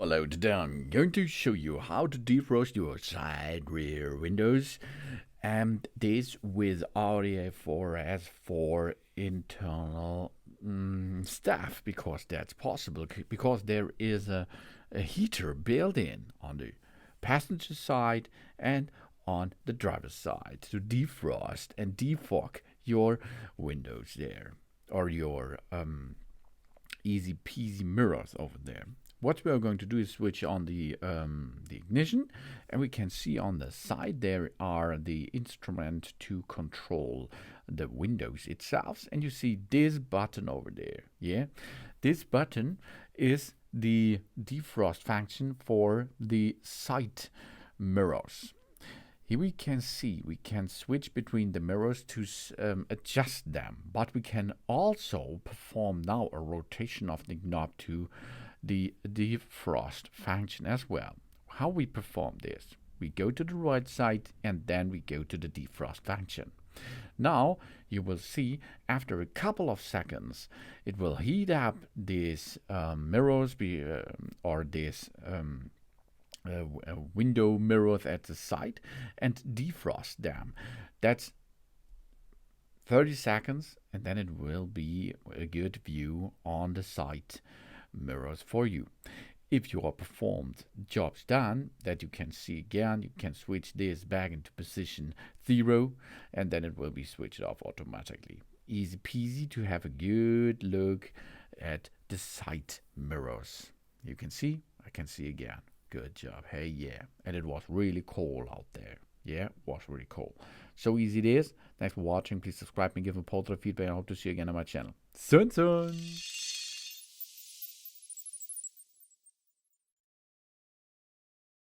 Hello, today I'm going to show you how to defrost your side rear windows, and this with Audi A4 S4 internal stuff, because that's possible, because there is a heater built in on the passenger side and on the driver's side to defrost and defog your windows there, or your easy peasy mirrors over there. What we are going to do is switch on the ignition, and we can see on the side there are the instrument to control the windows itself, and you see this button over there. Yeah, this button is the defrost function for the side mirrors. Here we can see we can switch between the mirrors to adjust them, but we can also perform now a rotation of the knob to the defrost function as well. How we perform this? We go to the right side and then we go to the defrost function. Now you will see after a couple of seconds it will heat up these mirrors or this window mirrors at the side and defrost them. That's 30 seconds, and then it will be a good view on the side mirrors for you. If you are performed jobs done that you can see again, you can switch this back into position 0, and then it will be switched off automatically. Easy peasy to have a good look at the side mirrors. You can see, I can see again. Good job. Hey, yeah. And it was really cold out there. Yeah, it was really cold. So easy it is. Thanks for watching. Please subscribe and give a positive feedback. I hope to see you again on my channel. Soon.